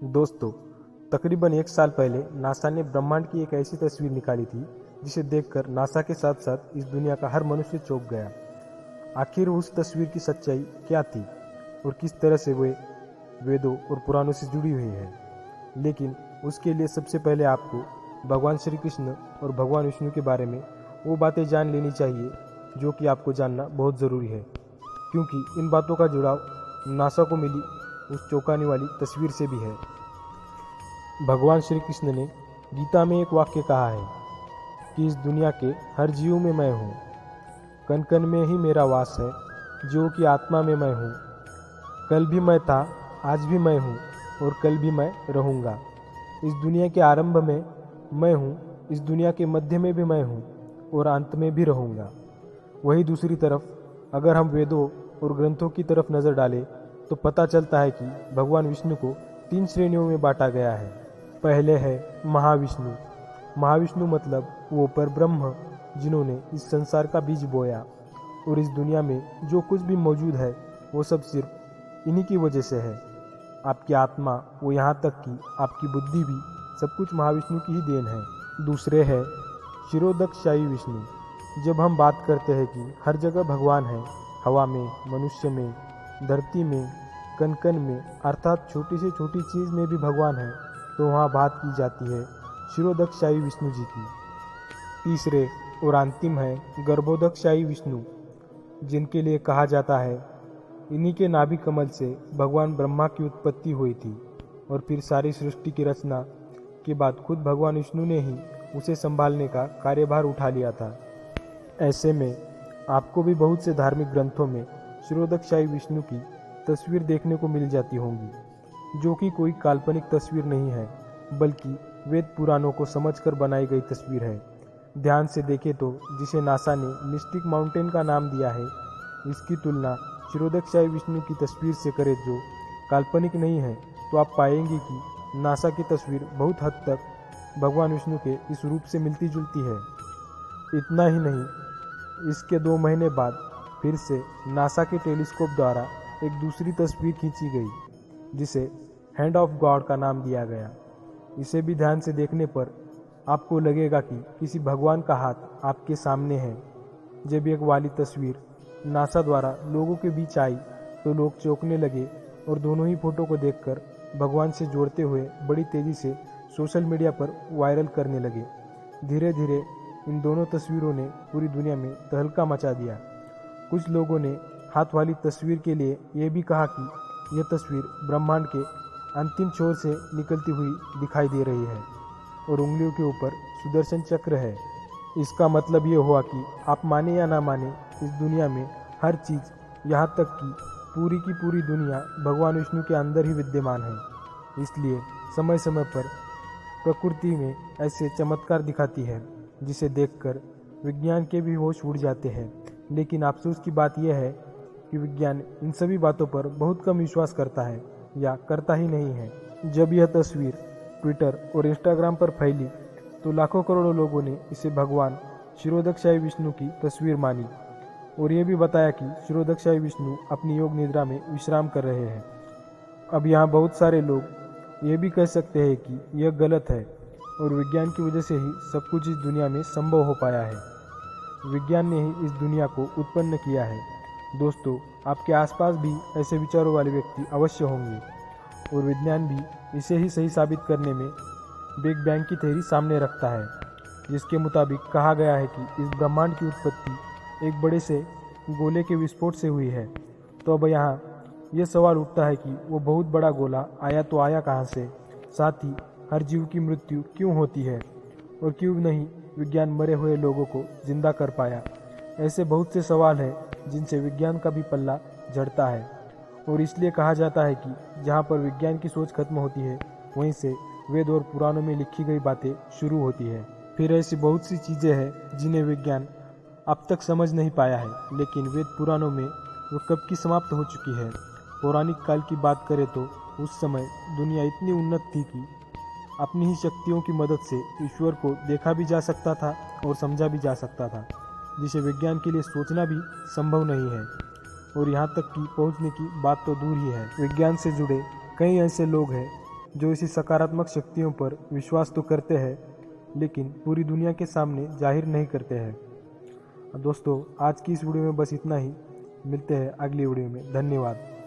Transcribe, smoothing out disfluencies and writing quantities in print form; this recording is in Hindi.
दोस्तों, तकरीबन 1 साल पहले नासा ने ब्रह्मांड की एक ऐसी तस्वीर निकाली थी जिसे देखकर नासा के साथ साथ इस दुनिया का हर मनुष्य चौंक गया। आखिर उस तस्वीर की सच्चाई क्या थी और किस तरह से वे वेदों और पुराणों से जुड़ी हुई है। लेकिन उसके लिए सबसे पहले आपको भगवान श्री कृष्ण और भगवान विष्णु के बारे में वो बातें जान लेनी चाहिए जो कि आपको जानना बहुत ज़रूरी है, क्योंकि इन बातों का जुड़ाव नासा को मिली उस चौंकाने वाली तस्वीर से भी है। भगवान श्री कृष्ण ने गीता में एक वाक्य कहा है कि इस दुनिया के हर जीव में मैं हूँ, कण कण में ही मेरा वास है, जो कि आत्मा में मैं हूँ। कल भी मैं था, आज भी मैं हूँ और कल भी मैं रहूँगा। इस दुनिया के आरंभ में मैं हूँ, इस दुनिया के मध्य में भी मैं हूँ और अंत में भी रहूँगा। वही दूसरी तरफ अगर हम वेदों और ग्रंथों की तरफ नज़र डालें तो पता चलता है कि भगवान विष्णु को 3 श्रेणियों में बांटा गया है। पहले है महाविष्णु। महाविष्णु मतलब वो पर ब्रह्म जिन्होंने इस संसार का बीज बोया और इस दुनिया में जो कुछ भी मौजूद है वो सब सिर्फ इन्हीं की वजह से है। आपकी आत्मा, वो यहाँ तक कि आपकी बुद्धि भी सब कुछ महाविष्णु की ही देन है। दूसरे है क्षीरोदकशाही विष्णु। जब हम बात करते हैं कि हर जगह भगवान है, हवा में, मनुष्य में, धरती में, कण कण में, अर्थात छोटी से छोटी चीज़ में भी भगवान है, तो वहाँ बात की जाती है क्षीरोदकशाही विष्णु जी की। तीसरे और अंतिम है गर्भोदकशाही विष्णु, जिनके लिए कहा जाता है इन्हीं के नाभि कमल से भगवान ब्रह्मा की उत्पत्ति हुई थी और फिर सारी सृष्टि की रचना के बाद खुद भगवान विष्णु ने ही उसे संभालने का कार्यभार उठा लिया था। ऐसे में आपको भी बहुत से धार्मिक ग्रंथों में क्षीरोदकशाही विष्णु की तस्वीर देखने को मिल जाती होंगी, जो कि कोई काल्पनिक तस्वीर नहीं है बल्कि वेद पुराणों को समझकर बनाई गई तस्वीर है। ध्यान से देखें तो जिसे नासा ने मिस्टिक माउंटेन का नाम दिया है, इसकी तुलना क्षीरोदकशाही विष्णु की तस्वीर से करें जो काल्पनिक नहीं है, तो आप पाएंगे कि नासा की तस्वीर बहुत हद तक भगवान विष्णु के इस रूप से मिलती जुलती है। इतना ही नहीं, इसके 2 महीने बाद फिर से नासा के टेलीस्कोप द्वारा एक दूसरी तस्वीर खींची गई जिसे हैंड ऑफ गॉड का नाम दिया गया। इसे भी ध्यान से देखने पर आपको लगेगा कि किसी भगवान का हाथ आपके सामने है। जब एक वाली तस्वीर नासा द्वारा लोगों के बीच आई तो लोग चौंकने लगे और दोनों ही फोटो को देखकर भगवान से जोड़ते हुए बड़ी तेज़ी से सोशल मीडिया पर वायरल करने लगे। धीरे धीरे इन दोनों तस्वीरों ने पूरी दुनिया में तहलका मचा दिया। कुछ लोगों ने हाथ वाली तस्वीर के लिए ये भी कहा कि यह तस्वीर ब्रह्मांड के अंतिम छोर से निकलती हुई दिखाई दे रही है और उंगलियों के ऊपर सुदर्शन चक्र है। इसका मतलब ये हुआ कि आप माने या ना माने, इस दुनिया में हर चीज़, यहाँ तक कि पूरी की पूरी दुनिया भगवान विष्णु के अंदर ही विद्यमान है। इसलिए समय समय पर प्रकृति में ऐसे चमत्कार दिखाती है जिसे देखकर विज्ञान के भी होश उड़ जाते हैं। लेकिन अफसोस की बात यह है कि विज्ञान इन सभी बातों पर बहुत कम विश्वास करता है या करता ही नहीं है। जब यह तस्वीर ट्विटर और इंस्टाग्राम पर फैली तो लाखों करोड़ों लोगों ने इसे भगवान क्षीरोदकशाही विष्णु की तस्वीर मानी और ये भी बताया कि क्षीरोदकशाही विष्णु अपनी योग निद्रा में विश्राम कर रहे हैं। अब यहाँ बहुत सारे लोग ये भी कह सकते हैं कि यह गलत है और विज्ञान की वजह से ही सब कुछ इस दुनिया में संभव हो पाया है। विज्ञान ने ही इस दुनिया को उत्पन्न किया है। दोस्तों, आपके आसपास भी ऐसे विचारों वाले व्यक्ति अवश्य होंगे और विज्ञान भी इसे ही सही साबित करने में बिग बैंग की थ्योरी सामने रखता है, जिसके मुताबिक कहा गया है कि इस ब्रह्मांड की उत्पत्ति एक बड़े से गोले के विस्फोट से हुई है। तो अब यहाँ यह सवाल उठता है कि वो बहुत बड़ा गोला आया तो आया कहाँ से, साथ ही हर जीव की मृत्यु क्यों होती है और क्यों नहीं विज्ञान मरे हुए लोगों को जिंदा कर पाया। ऐसे बहुत से सवाल हैं जिनसे विज्ञान का भी पल्ला झड़ता है और इसलिए कहा जाता है कि जहाँ पर विज्ञान की सोच खत्म होती है वहीं से वेद और पुराणों में लिखी गई बातें शुरू होती है। फिर ऐसी बहुत सी चीज़ें हैं जिन्हें विज्ञान अब तक समझ नहीं पाया है, लेकिन वेद पुराणों में वो कब की समाप्त हो चुकी है। पौराणिक काल की बात करें तो उस समय दुनिया इतनी उन्नत थी कि अपनी ही शक्तियों की मदद से ईश्वर को देखा भी जा सकता था और समझा भी जा सकता था, जिसे विज्ञान के लिए सोचना भी संभव नहीं है। और यहाँ तक कि पहुँचने की बात तो दूर ही है। विज्ञान से जुड़े कई ऐसे लोग हैं जो इसी सकारात्मक शक्तियों पर विश्वास तो करते हैं लेकिन पूरी दुनिया के सामने जाहिर नहीं करते हैं। दोस्तों, आज की इस वीडियो में बस इतना ही। मिलते हैं अगली वीडियो में। धन्यवाद।